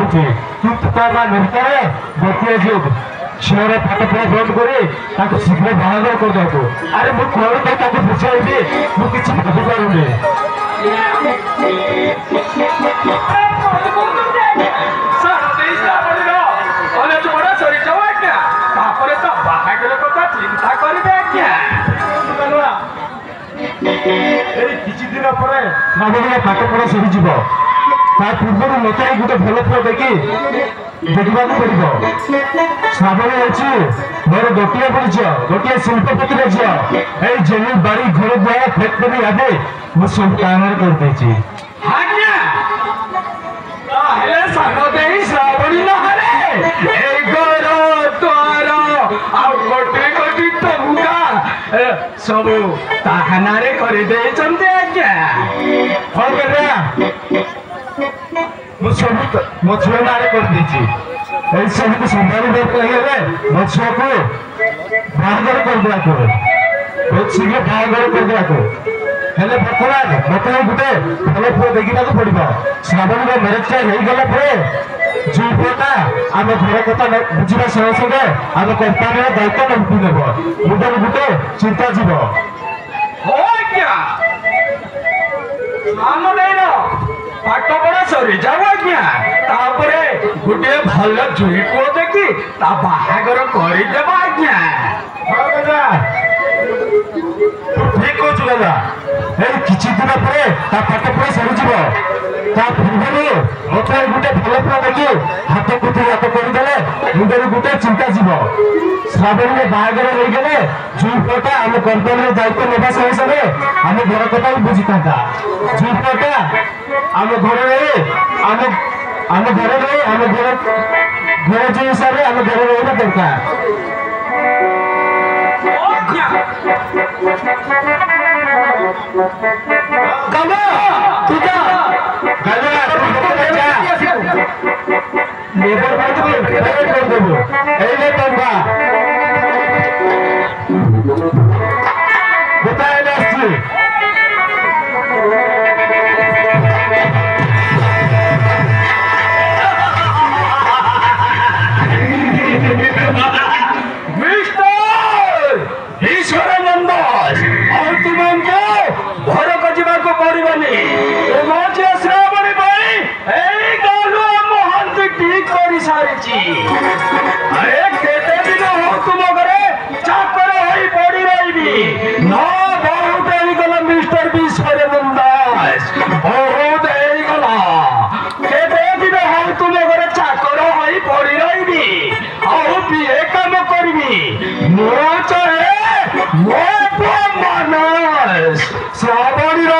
କରୁଛି ତୁ ତା ମା ଭିତରେ ଗୋଟିଏ ଯୁଗ ଝିଅର ପାଠ ପଢା ବନ୍ଦ କରି ତାକୁ ଶୀଘ୍ର ବାହାଘର କରିଦେବାକୁ। ଆରେ ମୁଁ କଣ ପାଇଁ ତାକୁ ବୁଝାଇବି ମୁଁ କିଛି ଭାବିପାରୁନି। କିଛି ଦିନ ପରେ ଶ୍ରାବଣୀର ପାଠ ପଢା ସରିଯିବ। ତା ପୂର୍ବରୁ ମତେ ଗୋଟେ ଭଲ ପୁଅ ଦେଖିବାକୁ ପଡିବ। ଶ୍ରାବଣୀ ହେଉଛି ମୋର ଗୋଟିଏ ବୋଲି ଝିଅ, ଗୋଟିଏ ଶିଳ୍ପପତିର ଝିଅ। ଏଇ ଜମି ବାଡି ଘର ଦ୍ୱାର ଫ୍ୟାକ୍ଟରି ଆଦି ମୁଁ ସବୁ କାମରେ କରିଦେଇଛି। ଶ୍ରାବଣୀ ନହେଲେ ଏଇ ଘର ଦ୍ୱାର ଆଉ ଗୋଟି ଗୋଟି ଟଙ୍କା ସବୁ ତାହା ନାଁରେ କରିଦେଇଛନ୍ତି ଆଜ୍ଞା। ହଁ ଆଜ୍ଞା ମୁଁ ସବୁ ମୋ ଝିଅ ନାଁରେ କରିଦେଇଛି। ଏଇ ସବୁକୁ ସମ୍ଭାଳିବାକୁ ହେଇଗଲେ ମୋ ଝିଅକୁ ବାହାଘର କରିଦେବାକୁ ବହୁତ ଶୀଘ୍ର ବାହାଘର କରିଦେବାକୁ ହେଲେ ବର୍ତ୍ତମାନ ମତେ ଗୋଟେ ଭଲ ପୁଅ ଦେଖିବାକୁ ପଡିବ। ଶ୍ରାବଣୀର ମ୍ୟାରେଜଟା ହେଇଗଲା ପରେ ଯୋଉ ପୁଅଟା ଆମ ଘର କଥା ବୁଝିବା ସଙ୍ଗେ ସଙ୍ଗେ ଆମ କମ୍ପାନୀର ଦାୟିତ୍ୱ ନମ୍ପି ନେବ। ମୁଣ୍ଡରେ ଗୋଟେ ଚିନ୍ତା ଯିବ। ପାଠ ପଢା ସରିଯାଉ ଆଜ୍ଞା, ତାପରେ ଗୋଟିଏ ଭଲ ଜୁଇ ପୁଅ ଦେଖି ତା ବାହାଘର କରିଦେବ ଆଜ୍ଞା। ଠିକ କହୁଛୁ ଦାଦା। ଏଇ କିଛି ଦିନ ପରେ ତା ପାଠ ପଢା ସରିଯିବ। ତା ପୂର୍ବରୁ ମତେ ଗୋଟେ ଭଲ ପୁଅ ଦେଖି ହାତକୁ ହାତ କରିଦେଲେ ମୁଣ୍ଡରେ ଗୋଟେ ଚିନ୍ତା ଯିବ। ଶ୍ରାବଣୀରେ ବାହାଘର ହେଇଗଲେ ଜୁଇ ପୁଅଟା ଆମ କମ୍ପାନୀର ଦାୟିତ୍ୱ ନେବା ସଙ୍ଗେ ସଙ୍ଗେ ଆମ ଘର କଥା ବି ବୁଝିଥାନ୍ତା। ଜୁଇ ପୁଅଟା ଆମ ଘରେ ରହି ଆମ ଘର ଯୋଉ ହିସାବରେ ଆମ ଘରେ ରହିବା ଦରକାର। श्रावणीर